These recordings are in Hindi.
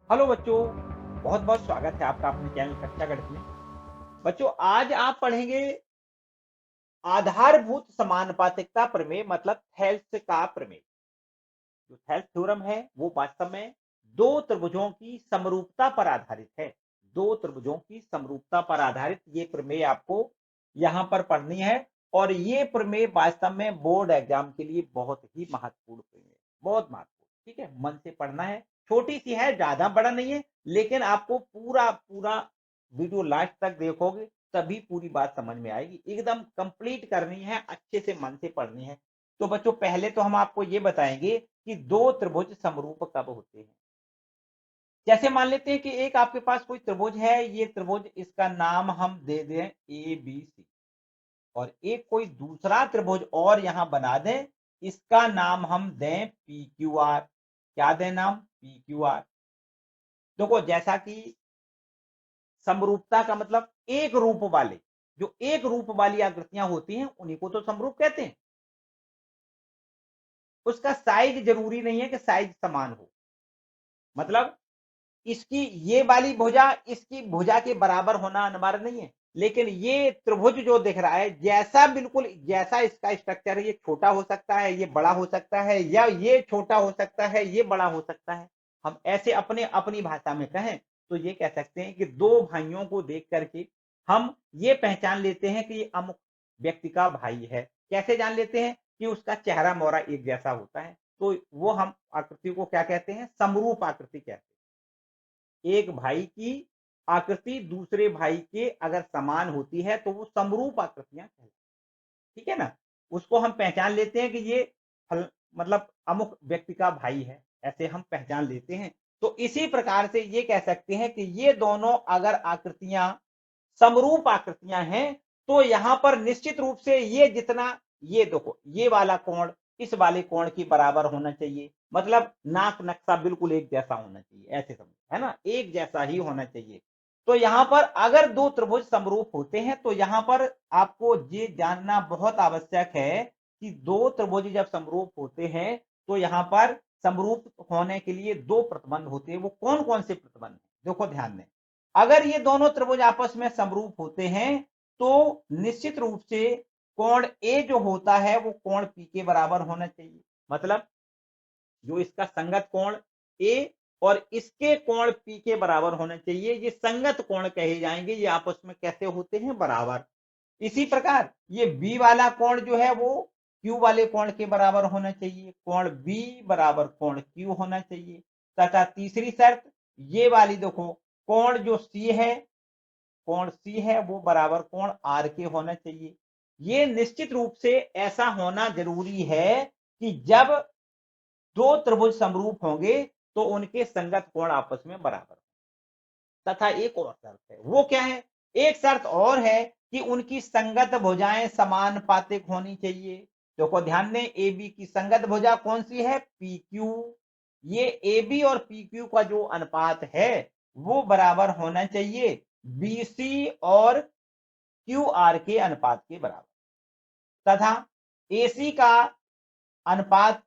हेलो बच्चों, बहुत बहुत स्वागत है आपका अपने चैनल कक्षा गणित में। बच्चों, आज आप पढ़ेंगे आधारभूत समानुपातिकता प्रमेय, मतलब थेल्स का प्रमेय। जो थेल्स थ्योरम है वो वास्तव में दो त्रिभुजों की समरूपता पर आधारित है। दो त्रिभुजों की समरूपता पर आधारित ये प्रमेय आपको यहाँ पर पढ़नी है। और ये प्रमेय वास्तव में बोर्ड एग्जाम के लिए बहुत ही महत्वपूर्ण प्रमेय, बहुत महत्वपूर्ण। ठीक है, मन से पढ़ना है। छोटी सी है, ज्यादा बड़ा नहीं है, लेकिन आपको पूरा पूरा वीडियो लास्ट तक देखोगे तभी पूरी बात समझ में आएगी। एकदम कंप्लीट करनी है, अच्छे से मन से पढ़नी है। तो बच्चों, पहले तो हम आपको ये बताएंगे कि दो त्रिभुज समरूप कब होते हैं। जैसे मान लेते हैं कि एक आपके पास कोई त्रिभुज है, ये त्रिभुज, इसका नाम हम दे दें ए बी सी। और एक कोई दूसरा त्रिभुज और यहां बना दें, इसका नाम हम दें पी क्यू आर। क्या दें नाम? P Q R. देखो, जैसा कि समरूपता का मतलब एक रूप वाले, जो एक रूप वाली आकृतियां होती हैं उन्हीं को तो समरूप कहते हैं। उसका साइज जरूरी नहीं है कि साइज समान हो। मतलब इसकी ये वाली भुजा इसकी भुजा के बराबर होना अनिवार्य नहीं है, लेकिन ये त्रिभुज जो दिख रहा है, जैसा बिल्कुल जैसा इसका स्ट्रक्चर है, ये छोटा हो सकता है, ये बड़ा हो सकता है, या ये छोटा हो सकता है, ये बड़ा हो सकता है। हम ऐसे अपने अपनी भाषा में कहें तो ये कह सकते हैं कि दो भाइयों को देख करके हम ये पहचान लेते हैं कि ये अमुक व्यक्ति का भाई है। कैसे जान लेते हैं? कि उसका चेहरा मोहरा एक जैसा होता है, तो वो हम आकृति को क्या कहते हैं? समरूप आकृति कहते हैं। एक भाई की आकृति दूसरे भाई के अगर समान होती है तो वो समरूप आकृतियां कहलाती हैं। ठीक है ना? उसको हम पहचान लेते हैं कि ये फल मतलब अमुक व्यक्ति का भाई है, ऐसे हम पहचान लेते हैं। तो इसी प्रकार से ये कह सकते हैं कि ये दोनों अगर आकृतियां समरूप आकृतियां हैं, तो यहां पर निश्चित रूप से ये जितना, ये देखो, ये वाला कोण इस वाले कोण के बराबर होना चाहिए। मतलब नाक नक्शा बिल्कुल एक जैसा होना चाहिए, ऐसे समझो, है ना? एक जैसा ही होना चाहिए। तो यहां पर अगर दो त्रिभुज समरूप होते हैं तो यहां पर आपको ये जानना बहुत आवश्यक है कि दो त्रिभुज जब समरूप होते हैं तो यहां पर समरूप होने के लिए दो प्रतिबंध होते हैं। वो कौन कौन से प्रतिबंध हैं? देखो, ध्यान दें। अगर ये दोनों त्रिभुज आपस में समरूप होते हैं तो निश्चित रूप से कोण ए जो होता है वो कोण पी के बराबर होना चाहिए। मतलब जो इसका संगत कोण ए और इसके कोण पी के बराबर होना चाहिए। ये संगत कोण कहे जाएंगे। ये आपस में कैसे होते हैं? बराबर। इसी प्रकार ये बी वाला कोण जो है वो क्यू वाले कोण के बराबर होना चाहिए। कोण बी बराबर कोण क्यू होना चाहिए। तथा तीसरी शर्त ये वाली देखो, कोण जो सी है, कोण सी है वो बराबर कोण आर के होना चाहिए। ये निश्चित रूप से ऐसा होना जरूरी है कि जब दो त्रिभुज समरूप होंगे तो उनके संगत कोण आपस में बराबर। तथा एक और शर्त है, वो क्या है? एक शर्त और है कि उनकी संगत भुजाएं समानुपातिक होनी चाहिए। देखो, ध्यान दें, ए बी की संगत भुजा कौन सी है? P Q. ये ए बी और पी क्यू का जो अनुपात है वो बराबर होना चाहिए बी सी और क्यू आर के अनुपात के बराबर। तथा एसी का अनुपात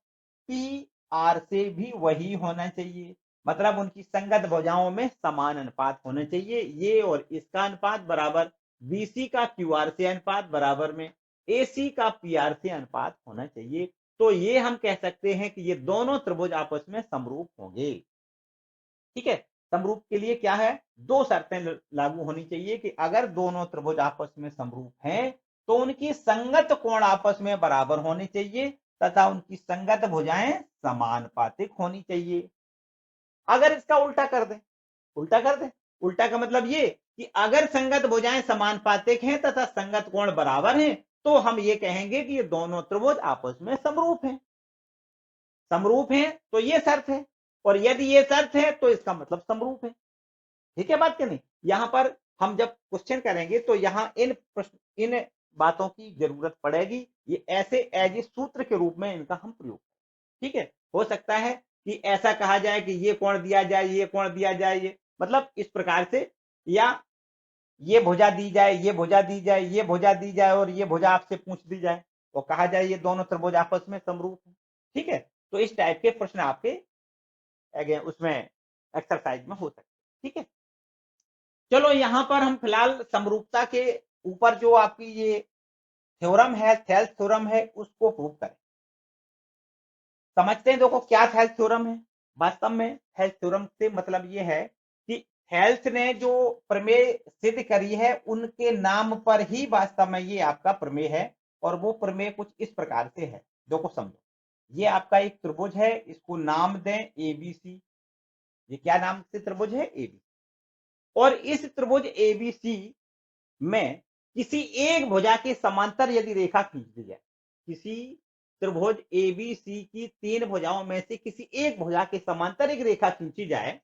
पी आर से भी वही होना चाहिए। मतलब उनकी संगत भुजाओं में समान अनुपात होना चाहिए। ये और इसका अनुपात बराबर, बीसी का क्यू आर से अनुपात बराबर में एसी का पी आर से अनुपात होना चाहिए। तो ये हम कह सकते हैं कि ये दोनों त्रिभुज आपस में समरूप होंगे। ठीक है। समरूप के लिए क्या है? दो शर्तें लागू होनी चाहिए कि अगर दोनों त्रिभुज आपस में समरूप हैं तो उनकी संगत कोण आपस में बराबर होने चाहिए तथा उनकी संगत भुजाएं समानुपातिक होनी चाहिए। अगर इसका उल्टा कर दें, उल्टा कर दें, उल्टा का मतलब ये कि अगर संगत भुजाएं समानुपातिक हैं तथा संगत कोण बराबर हैं तो हम ये कहेंगे कि ये दोनों त्रिभुज आपस में समरूप हैं। समरूप हैं तो ये शर्त है, और यदि ये शर्त है तो इसका मतलब समरूप है। ठीक है बात क्या नहीं? यहां पर हम जब क्वेश्चन करेंगे तो यहां इन बातों की जरूरत पड़ेगी। ये ऐसे एज ए सूत्र के रूप में इनका हम प्रयोग करें। ठीक है। हो सकता है कि ऐसा कहा जाए कि ये कोण दिया जाए, ये कोण दिया जाए, ये मतलब इस प्रकार से, या ये भुजा दी जाए, ये भुजा दी जाए, ये भुजा दी जाए और ये भुजा आपसे पूछ दी जाए और कहा जाए ये दोनों त्रिभुज आपस में समरूप है। ठीक है। तो इस टाइप के प्रश्न आपके उसमें एक्सरसाइज में हो सकते हैं। ठीक है, चलो यहाँ पर हम फिलहाल समरूपता के ऊपर जो आपकी ये थ्योरम है, थेल्स थ्योरम है, उसको प्रूव करें। समझते हैं, देखो क्या थेल्स थ्योरम है। वास्तव में थेल्स थ्योरम से मतलब ये है कि थेल्स ने जो प्रमेय सिद्ध करी है उनके नाम पर ही वास्तव में ये आपका प्रमेय है, और वो प्रमेय कुछ इस प्रकार से है। देखो समझो, ये आपका एक त्रिभुज है, इसको नाम दें एबीसी। ये क्या नाम से त्रिभुज है? एबी। और इस त्रिभुज एबीसी में किसी एक भुजा के समांतर यदि रेखा खींच दी जाए, किसी त्रिभुज एबीसी की तीन भुजाओं में से किसी एक भुजा के समांतर एक रेखा खींची जाए,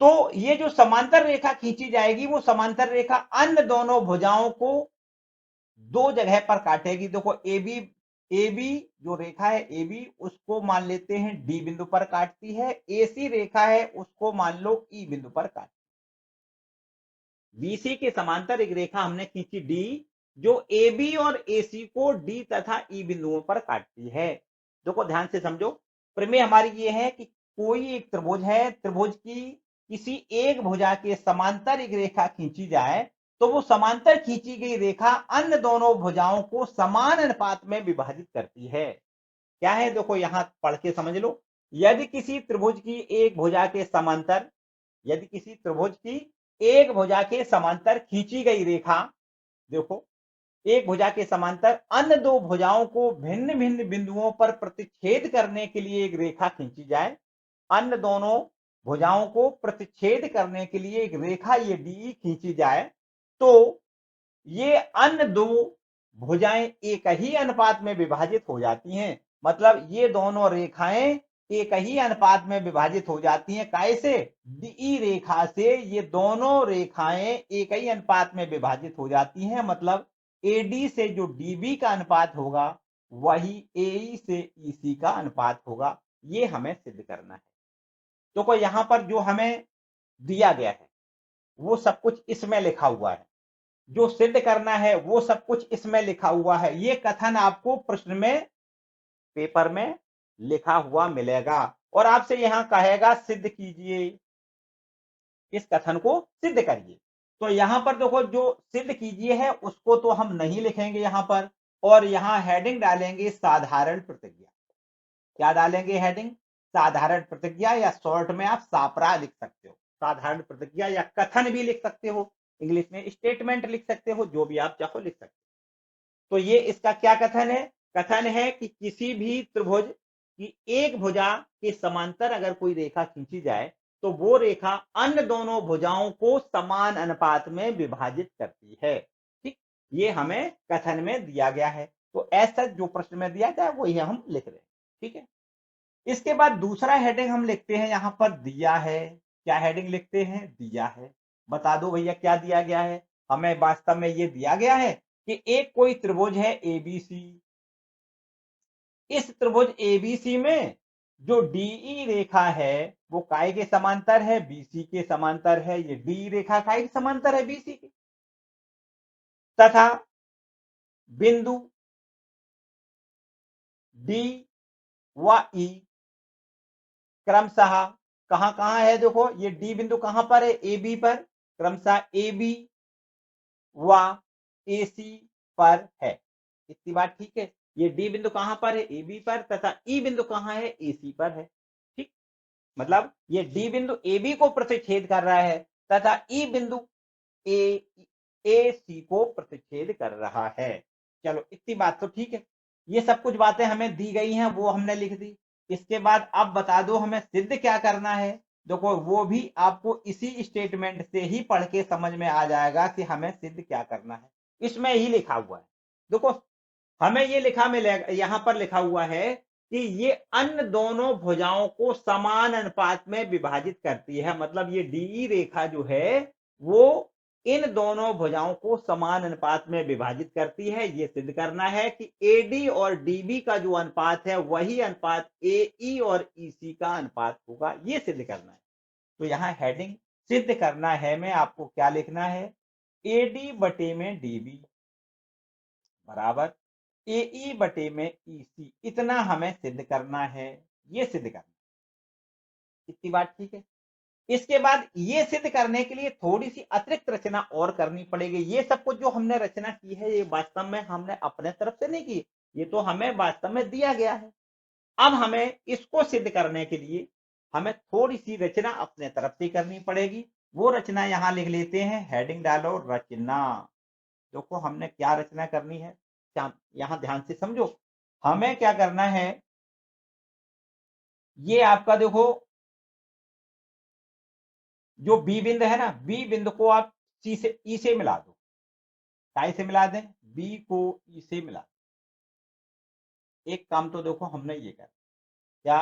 तो ये जो समांतर रेखा खींची जाएगी वो समांतर रेखा अन्य दोनों भुजाओं को दो जगह पर काटेगी। देखो एबी, एबी जो रेखा है एबी, उसको मान लेते हैं डी बिंदु पर काटती है। एसी रेखा है उसको मान लो ई बिंदु पर काटती है। बीसी के समांतर एक रेखा हमने खींची डी, जो एबी और एसी को डी तथा ई बिंदुओं पर काटती है। देखो ध्यान से समझो, प्रमेय हमारी ये है कि कोई एक त्रिभुज है, त्रिभुज की किसी एक भुजा के समांतर एक रेखा खींची जाए, तो वो समांतर खींची गई रेखा अन्य दोनों भुजाओं को समान अनुपात में विभाजित करती है। क्या है? देखो यहां पढ़ के समझ लो। यदि किसी त्रिभुज की एक भुजा के समांतर, यदि किसी त्रिभुज की एक भुजा के समांतर खींची गई रेखा, देखो एक भुजा के समांतर अन्य दो भुजाओं को भिन्न भिन्न बिंदुओं पर प्रतिच्छेद करने के लिए एक रेखा खींची जाए, अन्य दोनों भुजाओं को प्रतिच्छेद करने के लिए एक रेखा ये डी खींची जाए, तो ये अन्य दो भुजाएं एक ही अनुपात में विभाजित हो जाती हैं। मतलब ये दोनों रेखाएं एक ही अनुपात में विभाजित हो जाती हैं। कैसे? डी रेखा से ये दोनों रेखाएं एक ही अनुपात में विभाजित हो जाती हैं। मतलब एडी से जो डीबी का अनुपात होगा वही एई से ईसी का अनुपात होगा। ये हमें सिद्ध करना है। तो कोई यहां पर जो हमें दिया गया है वो सब कुछ इसमें लिखा हुआ है, जो सिद्ध करना है वो सब कुछ इसमें लिखा हुआ है। ये कथन आपको प्रश्न में, पेपर में लिखा हुआ मिलेगा, और आपसे यहां कहेगा सिद्ध कीजिए, इस कथन को सिद्ध करिए। तो यहां पर देखो जो सिद्ध कीजिए है उसको तो हम नहीं लिखेंगे यहां पर, और यहां हेडिंग डालेंगे साधारण प्रतिज्ञा। क्या डालेंगे हेडिंग? साधारण प्रतिज्ञा, या शॉर्ट में आप सापरा लिख सकते हो। साधारण प्रतिज्ञा या कथन भी लिख सकते हो, इंग्लिश में स्टेटमेंट लिख सकते हो, जो भी आप चाहो लिख सकते हो। तो ये इसका क्या कथन है? कथन है कि किसी भी त्रिभुज की एक भुजा के समांतर अगर कोई रेखा खींची जाए, तो वो रेखा अन्य दोनों भुजाओं को समान अनुपात में विभाजित करती है। ठीक, ये हमें कथन में दिया गया है। तो ऐसा जो प्रश्न में दिया जाए वही हम लिख रहे हैं। ठीक है, इसके बाद दूसरा हेडिंग हम लिखते हैं यहां पर दिया है। क्या हेडिंग लिखते हैं? दिया है। बता दो भैया क्या दिया गया है। हमें वास्तव में ये दिया गया है कि एक कोई त्रिभुज है एबीसी, इस त्रिभुज एबीसी में जो डीई रेखा है वो काय के समांतर है? बीसी के समांतर है। ये डी रेखा काय के समांतर है? बीसी के। तथा बिंदु डी व ई क्रमशः कहां कहां है? देखो ये डी बिंदु कहां पर है? ए बी पर। क्रमशः ए बी व ए सी पर है। इतनी बात ठीक है। ये डी बिंदु कहां पर है? ए बी पर। तथा ई बिंदु कहां है? ए सी पर है। ठीक, मतलब ये डी बिंदु ए बी को प्रतिच्छेद कर रहा है तथा ई बिंदु ए ए सी को प्रतिच्छेद कर रहा है। चलो इतनी बात तो ठीक है। ये सब कुछ बातें हमें दी गई हैं, वो हमने लिख दी। इसके बाद अब बता दो हमें सिद्ध क्या करना है। देखो वो भी आपको इसी स्टेटमेंट से ही पढ़ के समझ में आ जाएगा कि हमें सिद्ध क्या करना है। इसमें ही लिखा हुआ है। देखो हमें ये लिखा मिलेगा, यहां पर लिखा हुआ है कि ये अन्य दोनों भुजाओं को समान अनुपात में विभाजित करती है। मतलब ये डी रेखा जो है वो इन दोनों भुजाओं को समान अनुपात में विभाजित करती है। ये सिद्ध करना है कि एडी और डीबी का जो अनुपात है वही अनुपात एई और ईसी का अनुपात होगा। ये सिद्ध करना है। तो यहाँ हेडिंग सिद्ध करना है में आपको क्या लिखना है? एडी बटे में डीबी बराबर एई बटे में ईसी, इतना हमें सिद्ध करना है। ये सिद्ध करना, इतनी बात ठीक है। इसके बाद ये सिद्ध करने के लिए थोड़ी सी अतिरिक्त रचना और करनी पड़ेगी। ये सब कुछ जो हमने रचना की है ये वास्तव में हमने अपने तरफ से नहीं की, ये तो हमें वास्तव में दिया गया है। अब हमें इसको सिद्ध करने के लिए हमें थोड़ी सी रचना अपने तरफ से करनी पड़ेगी। वो रचना यहां लिख लेते हैं, हेडिंग डालो रचना। देखो हमने क्या रचना करनी है, यहां ध्यान से समझो। हमें क्या करना है, ये आपका देखो जो बी बिंदु है ना, बी बिंदु को आप सी से ई से मिला दो। काय से मिला दें, बी को ई से मिला दें। एक काम तो देखो हमने ये कर क्या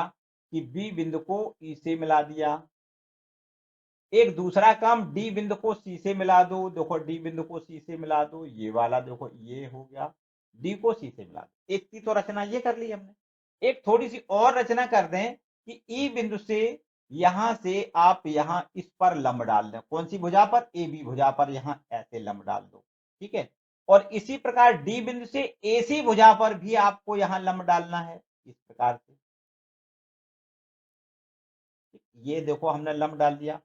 कि बी बिंदु को ई से मिला दिया। एक दूसरा काम, डी बिंदु को सी से मिला दो। देखो डी बिंदु को सी से मिला दो, ये वाला देखो ये हो गया, डी को सी से मिला दो। एक की तो रचना ये कर ली हमने। एक थोड़ी सी और रचना कर दें कि ई बिंदु से यहां से आप यहां इस पर लंब डाल दें। कौन सी भुजा पर, ए बी भुजा पर यहां ऐसे लंब डाल दो। ठीक है, और इसी प्रकार डी बिंदु से ए सी भुजा पर भी आपको यहां लंब डालना है इस प्रकार से। ये देखो हमने लंब डाल दिया।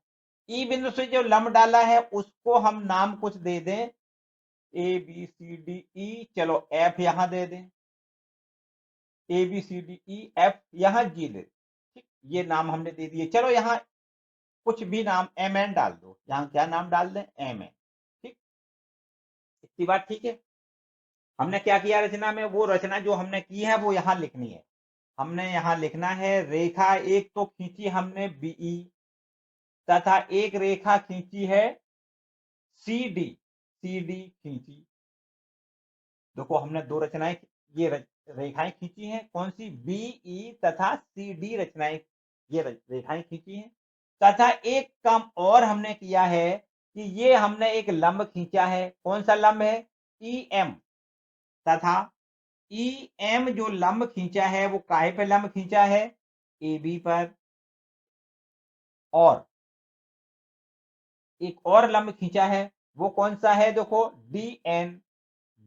ई बिंदु से जो लंब डाला है उसको हम नाम कुछ दे दें, ए बी सी डी ई, चलो एफ यहां दे दें, A B C D E F यहां जी दे। ठीक, ये नाम हमने दे दिए। चलो यहां कुछ भी नाम एम एन डाल दो, यहां क्या नाम डाल दें, एम एन। ठीक, इतनी बात ठीक है। हमने क्या किया रचना में, वो रचना जो हमने की है वो यहां लिखनी है। हमने यहां लिखना है, रेखा एक तो खींची हमने बीई, तथा एक रेखा खींची है सी डी, सी डी खींची। देखो हमने दो रचनाएं, ये रेखाएं खींची हैं। कौन सी, बीई तथा सी डी रचनाएं, ये रेखाएं खींची हैं। तथा एक काम और हमने किया है कि ये हमने एक लंब खींचा है। कौन सा लंब है, ई एम। तथा ई एम जो लंब खींचा है वो काहे पे लंब खींचा है, ए बी पर। और एक और लंब खींचा है, वो कौन सा है, देखो डी एन।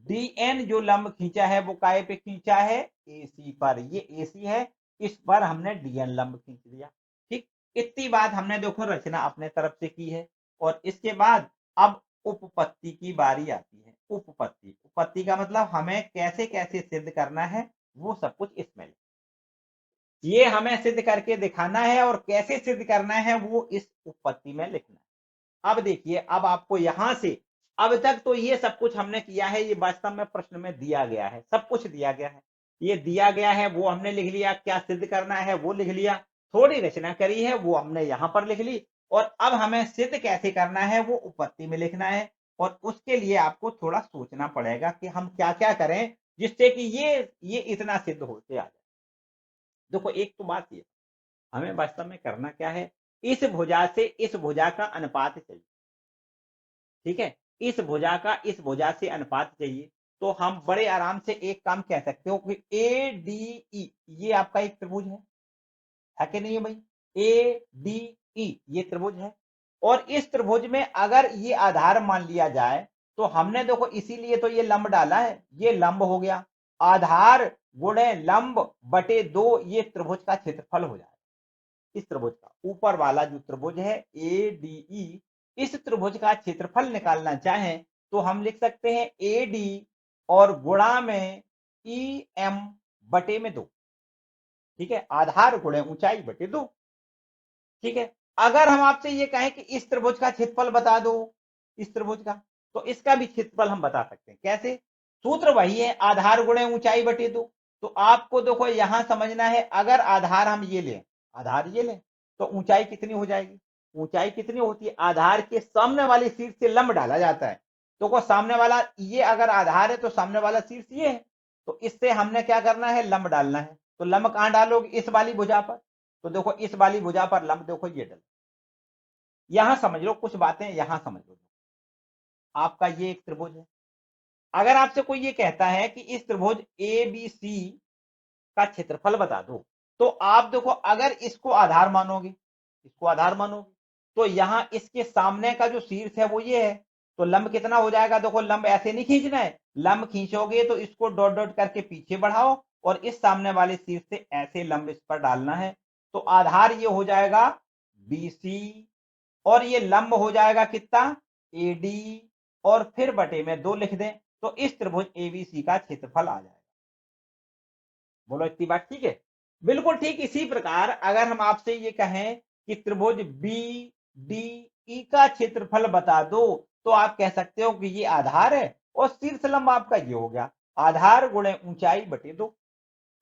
डी एन जो लंब खींचा है वो काय पे खींचा है, एसी पर। ये एसी है, इस पर हमने डीएन लंब खींच दिया। ठीक, इतनी बात हमने देखो रचना अपने तरफ से की है। और इसके बाद अब उपपत्ति की बारी आती है। उपपत्ति, उपपत्ति का मतलब हमें कैसे कैसे सिद्ध करना है वो सब कुछ इसमें, ये हमें सिद्ध करके दिखाना है और कैसे सिद्ध करना है वो इस उपपत्ति में लिखना है। अब देखिए, अब आपको यहां से, अब तक तो ये सब कुछ हमने किया है, ये वास्तव में प्रश्न में दिया गया है, सब कुछ दिया गया है। ये दिया गया है वो हमने लिख लिया, क्या सिद्ध करना है वो लिख लिया, थोड़ी रचना करी है वो हमने यहां पर लिख ली। और अब हमें सिद्ध कैसे करना है वो उपपत्ति में लिखना है। और उसके लिए आपको थोड़ा सोचना पड़ेगा कि हम क्या क्या करें जिससे कि ये इतना सिद्ध होते आ जाए। देखो एक तो बात ये, हमें वास्तव में करना क्या है, इस भुजा से इस भुजा का अनुपात चाहिए। ठीक है, इस भुजा का इस भुजा से अनुपात चाहिए। तो हम बड़े आराम से एक काम कह सकते हो कि ए डी ई, ये आपका एक त्रिभुज है कि नहीं है भाई, ए डी ई ये त्रिभुज है। और इस त्रिभुज में अगर ये आधार मान लिया जाए तो हमने देखो इसीलिए तो ये लंब डाला है, ये लंब हो गया। आधार गुणे लंब बटे दो, ये त्रिभुज का क्षेत्रफल हो जाए। इस त्रिभुज का ऊपर वाला जो त्रिभुज है ए डी ई, इस त्रिभुज का क्षेत्रफल निकालना चाहें तो हम लिख सकते हैं ए डी और गुणा में ई एम बटे में 2। ठीक है, आधार गुणे ऊंचाई बटे 2। ठीक है, अगर हम आपसे ये कहें कि इस त्रिभुज का क्षेत्रफल बता दो, इस त्रिभुज का, तो इसका भी क्षेत्रफल हम बता सकते हैं। कैसे, सूत्र वही है, आधार गुणे ऊंचाई बटे 2। तो आपको देखो यहां समझना है, अगर आधार हम ये लें, आधार ये लें, तो ऊंचाई कितनी हो जाएगी, ऊंचाई कितनी होती है, आधार के सामने वाली शीर्ष से लंब डाला जाता है। तो को सामने वाला ये अगर आधार है तो सामने वाला शीर्ष ये है, तो इससे हमने क्या करना है, लंब डालना है। तो लंब कहां डालोगे, इस वाली भुजा पर। तो देखो इस वाली भुजा पर लंब देखो ये डल, यहां समझ लो कुछ बातें, यहां समझ लो। आपका ये एक त्रिभुज है। अगर आपसे कोई ये कहता है कि इस त्रिभुज ए बी सी का क्षेत्रफल बता दो, तो आप देखो अगर इसको आधार मानोगे, इसको आधार मानोगे, तो यहां इसके सामने का जो शीर्ष है वो ये है। तो लंब कितना हो जाएगा, देखो लंब ऐसे नहीं खींचना है, लंब खींचोगे तो इसको डॉट डॉट करके पीछे बढ़ाओ और इस सामने वाले शीर्ष से ऐसे लंब इस पर डालना है। तो आधार ये हो जाएगा बी सी और ये लंब हो जाएगा कितना, AD, और फिर बटे में 2 लिख दें तो इस त्रिभुज ABC का क्षेत्रफल आ जाएगा। बोलो इतनी बात ठीक है? बिल्कुल ठीक इसी प्रकार अगर हम आपसे ये कहें कि त्रिभुज BDE का क्षेत्रफल बता दो, तो आप कह सकते हो कि ये आधार है और शीर्ष लंब आपका ये हो गया, आधार गुणे ऊंचाई बटे 2।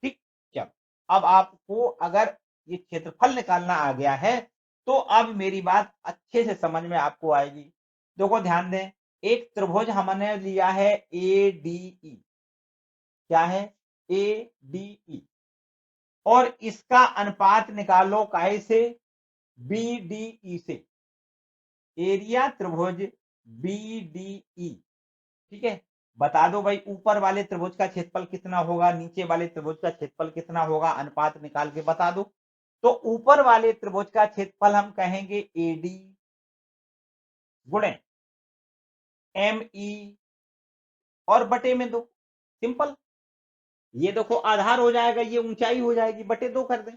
ठीक, चलो अब आपको अगर ये क्षेत्रफल निकालना आ गया है तो अब मेरी बात अच्छे से समझ में आपको आएगी। देखो ध्यान दें, एक त्रिभुज हमने लिया है ADE, क्या है, ADE, और इसका अनुपात निकालो काहे से, BDE से, एरिया त्रिभुज BDE। ठीक है, बता दो भाई ऊपर वाले त्रिभुज का क्षेत्रफल कितना होगा, नीचे वाले त्रिभुज का क्षेत्रफल कितना होगा, अनुपात निकाल के बता दो। तो ऊपर वाले त्रिभुज का क्षेत्रफल हम कहेंगे AD गुणे ME और बटे में 2, सिंपल। ये देखो आधार हो जाएगा, ये ऊंचाई हो जाएगी, बटे 2 कर दें।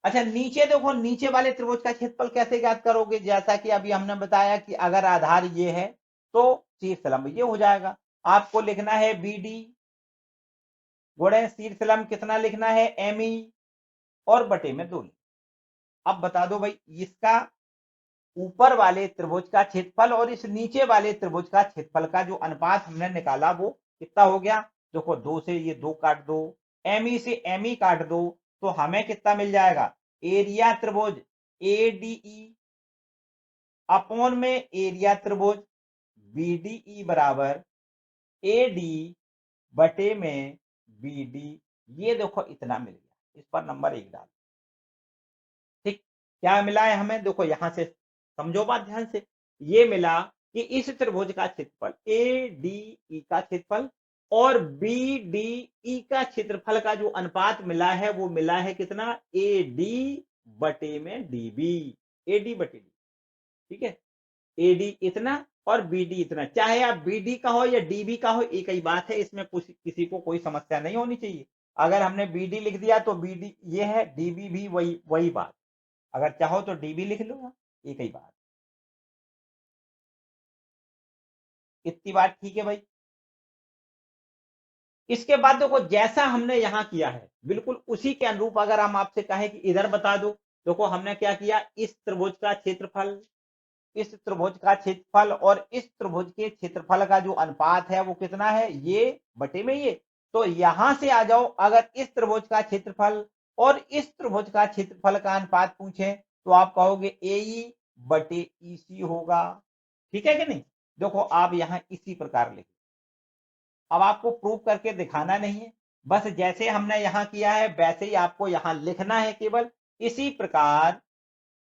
अच्छा नीचे देखो, नीचे वाले त्रिभुज का क्षेत्रफल कैसे ज्ञात करोगे, जैसा कि अभी हमने बताया कि अगर आधार ये है तो शीर्ष लंब ये हो जाएगा। आपको लिखना है BD गुणे शीर्ष लंब कितना लिखना है, ME, और बटे में 2। अब बता दो भाई इसका ऊपर वाले त्रिभुज का क्षेत्रफल और इस नीचे वाले त्रिभुज का क्षेत्रफल का जो अनुपात हमने निकाला वो कितना हो गया। देखो 2 से ये 2 काट दो, ME से ME काट दो, तो हमें कितना मिल जाएगा, एरिया त्रिभुज ADE अपॉन में एरिया त्रिभुज BDE बराबर AD बटे में BD। ये देखो इतना मिल गया, इस पर नंबर 1 डाल। ठीक, क्या मिला है हमें, देखो यहां से समझो बात ध्यान से। ये मिला कि इस त्रिभुज का क्षेत्रफल ADE का क्षेत्रफल और BDE का क्षेत्रफल का जो अनुपात मिला है वो मिला है कितना, AD बटे में DB, AD बटे D। ठीक है, AD इतना और BD इतना, चाहे आप BD का हो या DB का हो एक ही बात है, इसमें कुछ किसी को कोई समस्या नहीं होनी चाहिए। अगर हमने BD लिख दिया तो BD ये है, DB भी वही वही बात, अगर चाहो तो DB लिख लो, एक ही बात। इतनी बात ठीक है भाई। इसके बाद देखो जैसा हमने यहां किया है बिल्कुल उसी के अनुरूप अगर हम आपसे कहें कि इधर बता दो, देखो हमने क्या किया, इस त्रिभुज का क्षेत्रफल, इस त्रिभुज का क्षेत्रफल और इस त्रिभुज के क्षेत्रफल का जो अनुपात है वो कितना है, ये बटे में ये। तो यहां से आ जाओ, अगर इस त्रिभुज का क्षेत्रफल और इस त्रिभुज का क्षेत्रफल का अनुपात पूछे तो आप कहोगे AE बटे EC होगा। ठीक है कि नहीं, देखो आप यहां इसी प्रकार लिख, अब आपको प्रूव करके दिखाना नहीं है, बस जैसे हमने यहां किया है वैसे ही आपको यहां लिखना है केवल। इसी प्रकार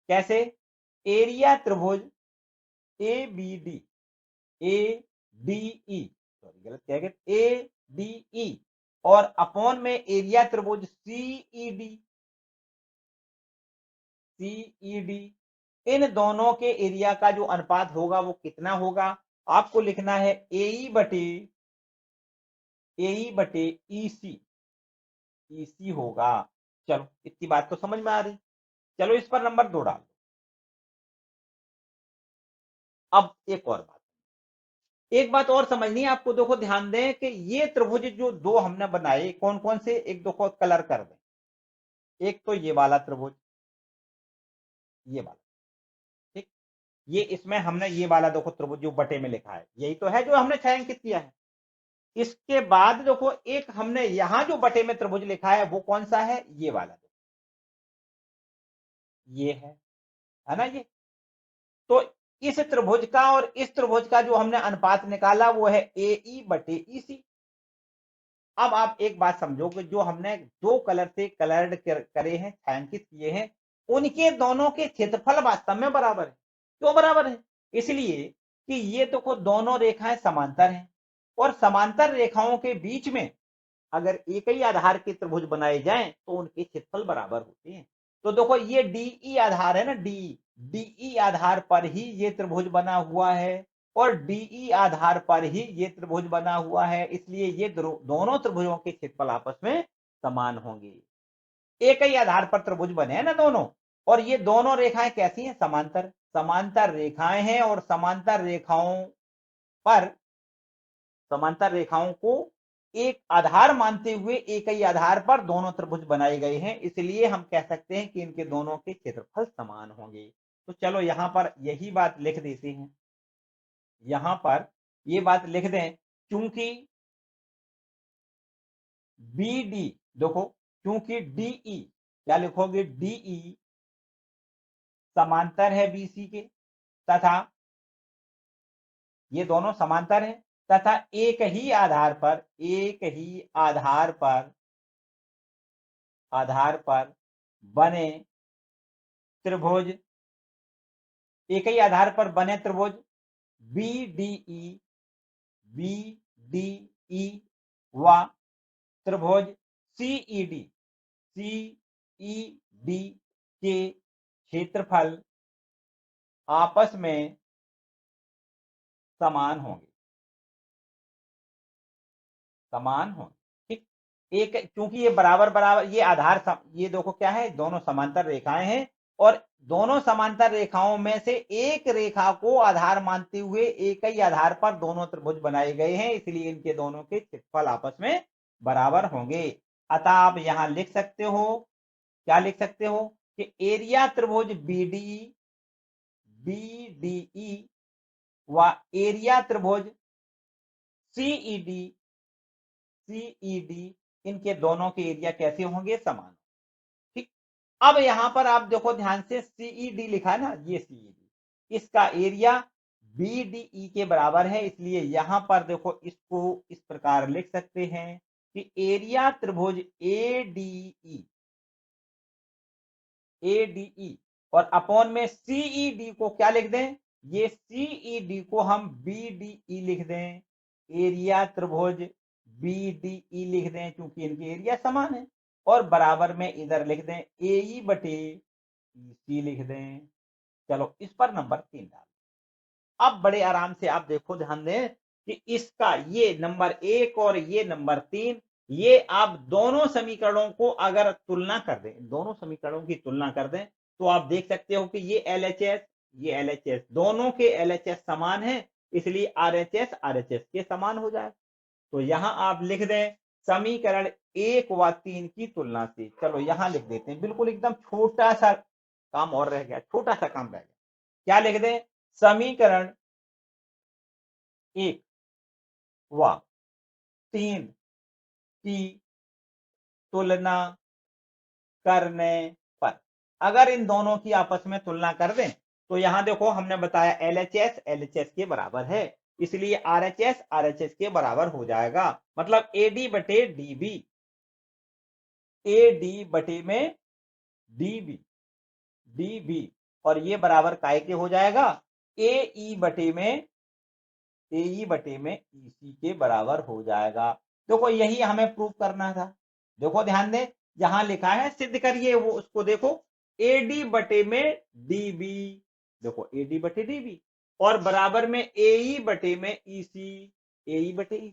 कैसे, एरिया त्रिभुज ABD, ADE, सॉरी गलत कह गए, ADE और अपॉन में एरिया त्रिभुज CED, इन दोनों के एरिया का जो अनुपात होगा वो कितना होगा, आपको लिखना है AE बटे EC होगा। चलो इतनी बात तो समझ में आ रही, चलो इस पर नंबर 2 डाल। अब एक और बात, एक बात और समझनी है आपको, देखो ध्यान दें कि ये त्रिभुज जो 2 हमने बनाए कौन कौन से, एक देखो कलर कर दें, एक तो ये वाला त्रिभुज, ये वाला, ठीक, ये इसमें हमने ये वाला देखो त्रिभुज जो बटे में लिखा है यही तो है जो हमने छायांकित किया है। इसके बाद देखो एक हमने यहां जो बटे में त्रिभुज लिखा है वो कौन सा है, ये वाला, ये है ना ये। तो इस त्रिभुज का और इस त्रिभुज का जो हमने अनुपात निकाला वो है AE बटे EC। अब आप एक बात समझो कि जो हमने 2 कलर से कलर्ड करे हैं, छायांकित किए हैं, उनके दोनों के क्षेत्रफल वास्तव में बराबर है। क्यों बराबर है, इसलिए कि ये देखो दोनों रेखाएं समांतर हैं और समांतर रेखाओं के बीच में अगर एक ही आधार के त्रिभुज बनाए जाएं तो उनके क्षेत्रफल बराबर होते हैं। तो देखो ये DE आधार है ना, DE आधार पर ही ये त्रिभुज बना हुआ है और DE आधार पर ही ये त्रिभुज बना हुआ है, इसलिए ये दोनों त्रिभुजों के क्षेत्रफल आपस में समान होंगे। एक ही आधार पर त्रिभुज बने हैं ना दोनों, और ये दोनों रेखाएं कैसी हैं? समांतर, समांतर रेखाएं हैं और समांतर रेखाओं पर, समांतर रेखाओं को एक आधार मानते हुए एक ही आधार पर दोनों त्रिभुज बनाए गए हैं, इसलिए हम कह सकते हैं कि इनके दोनों के क्षेत्रफल समान होंगे। तो चलो यहां पर यही बात लिख देते हैं, यहां पर ये बात लिख दें, क्योंकि बी डी, देखो क्योंकि डीई, क्या लिखोगे? डीई समांतर है बीसी के, तथा ये दोनों समांतर हैं, तथा एक ही आधार पर, एक ही आधार पर बने त्रिभुज, एक ही आधार पर बने त्रिभुज बीडीई, बीडीई व त्रिभुज सीईडी, सीईडी के क्षेत्रफल आपस में समान होंगे, समान होंगे। ठीक, एक क्योंकि ये बराबर बराबर, ये आधार ये देखो क्या है, दोनों समांतर रेखाएं हैं और दोनों समांतर रेखाओं में से एक रेखा को आधार मानते हुए एक ही आधार पर दोनों त्रिभुज बनाए गए हैं, इसलिए इनके दोनों के क्षेत्रफल आपस में बराबर होंगे। अतः आप यहां लिख सकते हो, क्या लिख सकते हो कि एरिया त्रिभुज बीडीई, बीडीई व एरिया त्रिभुज सीईडी, सीईडी, इनके दोनों के एरिया कैसे होंगे? समान। ठीक, अब यहां पर आप देखो ध्यान से, सीईडी लिखा है ना, ये सीईडी, इसका एरिया बीडीई के बराबर है, इसलिए यहां पर देखो इसको इस प्रकार लिख सकते हैं कि एरिया त्रिभुज एडीई, एडीई और अपॉन में सीईडी को क्या लिख दें? ये सीईडी को हम बीडीई लिख दें, एरिया त्रिभुज बीडीई लिख दें, क्योंकि इनके एरिया समान है, और बराबर में इधर लिख दें एई बटे ईसी लिख दें। चलो इस पर नंबर 3 डाल। अब बड़े आराम से आप देखो, ध्यान दें कि इसका ये नंबर 1 और ये नंबर 3, ये आप दोनों समीकरणों को अगर तुलना कर दें, दोनों समीकरणों की तुलना कर दें, तो आप देख सकते हो कि ये एलएचएस, ये एलएचएस, दोनों के एलएचएस समान है, इसलिए आरएचएस आरएचएस के समान हो जाए। तो यहां आप लिख दें समीकरण 1 व 3 की तुलना से। चलो यहां लिख देते हैं, बिल्कुल एकदम छोटा सा काम और रह गया, छोटा सा काम रह गया। क्या लिख दें? समीकरण 1 व 3 की तुलना करने पर, अगर इन दोनों की आपस में तुलना कर दें, तो यहां देखो हमने बताया एलएचएस एलएचएस के बराबर है, इसलिए आरएचएस आरएचएस के बराबर हो जाएगा, मतलब एडी बटे डीबी, एडी बटे में डीबी, डीबी, और ये बराबर काय के हो जाएगा? एई बटे में, एई बटे में ईसी के बराबर हो जाएगा। देखो यही हमें प्रूव करना था। देखो ध्यान दें, जहां लिखा है सिद्ध करिए, वो उसको देखो, एडी बटे में डीबी, देखो एडी बटे डीबी, और बराबर में एई बटे में ईसी, एई बटे ई।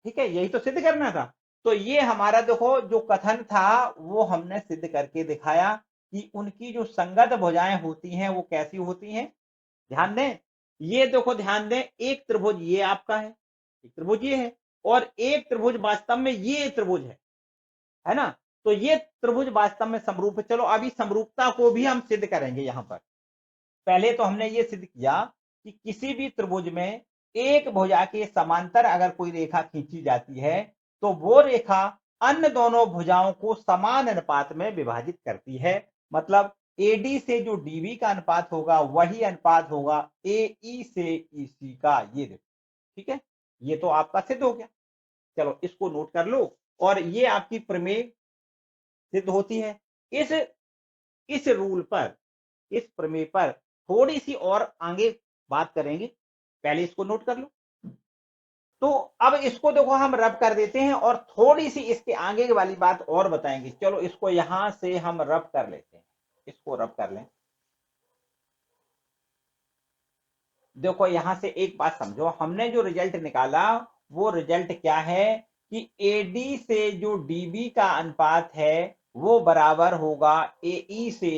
ठीक है, यही तो सिद्ध करना था। तो ये हमारा देखो जो कथन था वो हमने सिद्ध करके दिखाया कि उनकी जो संगत भुजाएं होती हैं वो कैसी होती हैं। ध्यान दें, ये देखो ध्यान दें, एक त्रिभुज ये आपका है, एक त्रिभुज ये है, और एक त्रिभुज वास्तव में ये त्रिभुज है ना? तो ये त्रिभुज वास्तव में समरूप है। चलो अभी समरूपता को भी हम सिद्ध करेंगे। यहां पर पहले तो हमने ये सिद्ध किया कि किसी भी त्रिभुज में एक भुजा के समांतर अगर कोई रेखा खींची जाती है, तो वो रेखा अन्य दोनों भुजाओं को समान अनुपात में विभाजित करती है। मतलब एडी से जो डीबी का अनुपात होगा वही अनुपात होगा एई से ईसी का। ये देखो, ठीक है, ये तो आपका सिद्ध हो गया। चलो इसको नोट कर लो, और ये आपकी प्रमेय सिद्ध होती है। इस रूल पर, इस प्रमेय पर थोड़ी सी और आगे बात करेंगे, पहले इसको नोट कर लो। तो अब इसको देखो हम रब कर देते हैं और थोड़ी सी इसके आगे वाली बात और बताएंगे। चलो इसको यहां से हम रब कर लेते हैं, इसको रब कर लें। देखो यहां से एक बात समझो, हमने जो रिजल्ट निकाला वो रिजल्ट क्या है कि एडी से जो डीबी का अनुपात है वो बराबर होगा एई से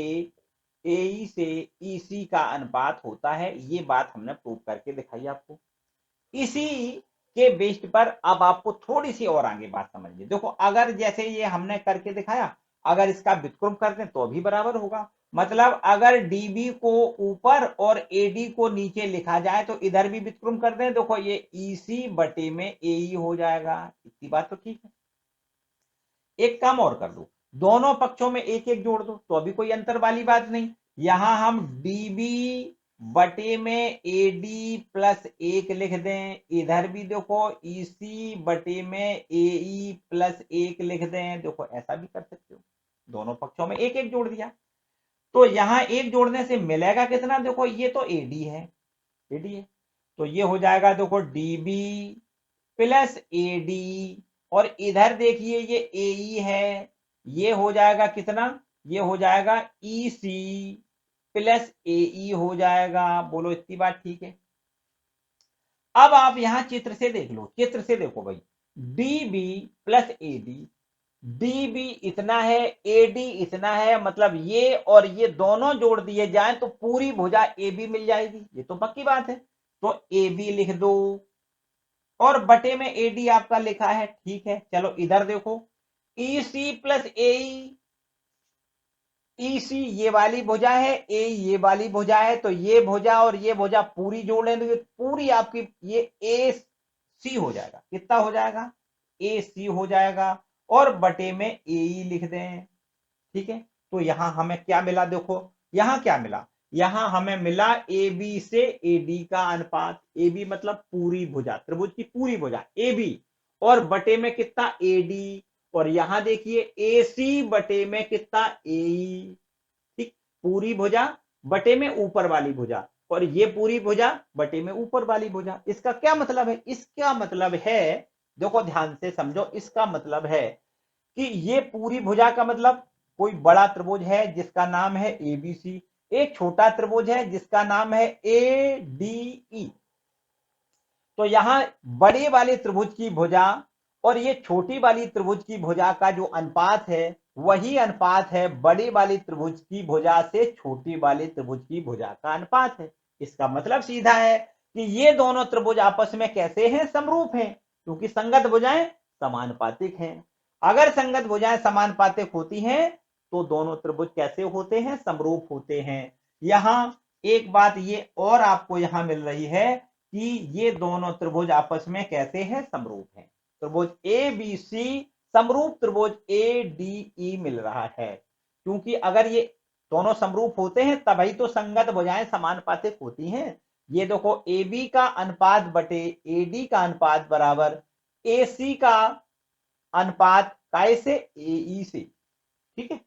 एई से ईसी का अनुपात होता है। ये बात हमने प्रूव करके दिखाई आपको। इसी के बेस्ड पर अब आपको थोड़ी सी और आगे बात समझिए। देखो अगर जैसे ये हमने करके दिखाया, अगर इसका व्युत्क्रम कर दें तो भी बराबर होगा। मतलब अगर डीबी को ऊपर और एडी को नीचे लिखा जाए तो इधर भी व्युत्क्रम कर दें, देखो ये ईसी बटे में एई हो जाएगा। इतनी बात तो ठीक है। एक काम और कर दो, दोनों पक्षों में एक एक जोड़ दो तो अभी कोई अंतर वाली बात नहीं। यहां हम डीबी बटे में एडी प्लस एक लिख दें, इधर भी देखो ईसी बटे में एई प्लस एक लिख दें। देखो ऐसा भी कर सकते हो, दोनों पक्षों में एक एक जोड़ दिया तो यहां एक जोड़ने से मिलेगा कितना, देखो ये तो एडी है, एडी है तो ये हो जाएगा देखो डीबी प्लस एडी, और इधर देखिए ये एई है, ये हो जाएगा कितना, ये हो जाएगा ईसी प्लस एई हो जाएगा। बोलो इतनी बात ठीक है। अब आप यहां चित्र से देख लो, चित्र से देखो भाई, डीबी प्लस एडी, डीबी इतना है, एडी इतना है, मतलब ये और ये दोनों जोड़ दिए जाएं तो पूरी भुजा एबी मिल जाएगी, ये तो पक्की बात है। तो एबी लिख दो और बटे में एडी आपका लिखा है, ठीक है। चलो इधर देखो, ईसी प्लस एई, ईसी ये वाली भुजा है, ए ये वाली भुजा है, तो ये भुजा और ये भुजा पूरी जोड़ लेंगे, पूरी आपकी ये ए सी हो जाएगा। कितना हो जाएगा, ए सी हो जाएगा, और बटे में ए लिख दें, ठीक है। तो यहां हमें क्या मिला, देखो यहां क्या मिला, यहां हमें मिला ए बी से ए डी का अनुपात। ए बी मतलब पूरी भुजा, त्रिभुज की पूरी भुजा ए बी, और बटे में कितना ए डी, और यहां देखिए ए सी बटे में कितना ए, ठीक। पूरी भुजा बटे में ऊपर वाली भुजा, और ये पूरी भुजा बटे में ऊपर वाली भुजा। इसका क्या मतलब है, इसका मतलब है, देखो ध्यान से समझो, इसका मतलब है कि ये पूरी भुजा का मतलब कोई बड़ा त्रिभुज है जिसका नाम है एबीसी, एक छोटा त्रिभुज है जिसका नाम है ए डी ई। तो यहां बड़े वाले त्रिभुज की भुजा और ये छोटी वाली त्रिभुज की भुजा का जो अनुपात है, वही अनुपात है बड़े वाली त्रिभुज की भुजा से छोटी वाले त्रिभुज की भुजा का अनुपात है। इसका मतलब सीधा है कि ये दोनों त्रिभुज आपस में कैसे हैं, समरूप हैं, क्योंकि संगत भुजाएं समानुपातिक हैं। अगर संगत भुजाएं समानुपातिक होती हैं तो दोनों त्रिभुज कैसे होते हैं, समरूप होते हैं। यहां एक बात ये और आपको यहां मिल रही है कि ये दोनों त्रिभुज आपस में कैसे हैं, समरूप हैं। त्रिभुज ए बी सी समरूप त्रिभुज ए डी ई मिल रहा है, क्योंकि अगर ये दोनों समरूप होते हैं तभी तो संगत भुजाएं समानुपातिक होती हैं। ये देखो ए बी का अनुपात बटे ए डी का अनुपात बराबर ए सी का अनुपात काय से, ए ई से, ठीक है।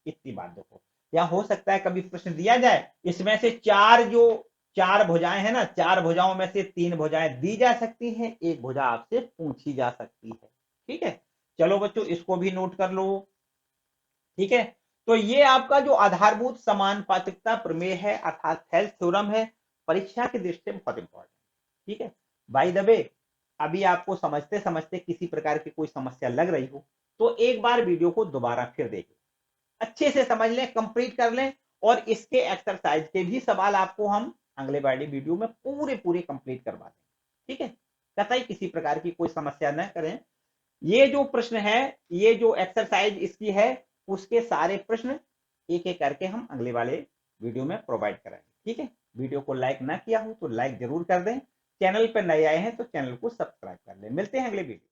इतनी बात देखो, यहां हो सकता है कभी प्रश्न दिया जाए, इसमें से चार भुजाएं हैं ना, चार भुजाओं में से तीन भुजाएं दी जा सकती हैं, एक भुजा आपसे पूछी जा सकती है, ठीक है। चलो बच्चों इसको भी नोट कर लो, ठीक है। तो ये आपका जो आधारभूत समानुपातिकता प्रमेय है अर्थात हेल्थ थ्योरम है, परीक्षा की दृष्टि से बहुत इंपॉर्टेंट, ठीक है। बाय द वे, अभी आपको समझते समझते किसी प्रकार की कोई समस्या लग रही हो तो एक बार वीडियो को दोबारा फिर देखें, अच्छे से समझ लें, कंप्लीट कर लें, और इसके एक्सरसाइज के भी सवाल आपको हम अगले वाली वीडियो में पूरे कंप्लीट करवा दें, ठीक है। कतई किसी प्रकार की कोई समस्या न करें। ये जो प्रश्न है, ये जो एक्सरसाइज इसकी है, उसके सारे प्रश्न एक एक करके हम अगले वाले वीडियो में प्रोवाइड कराएंगे, ठीक है। वीडियो को लाइक ना किया हो तो लाइक जरूर कर दें, चैनल पर नए आए हैं तो चैनल को सब्सक्राइब कर लें। मिलते हैं अगले वीडियो।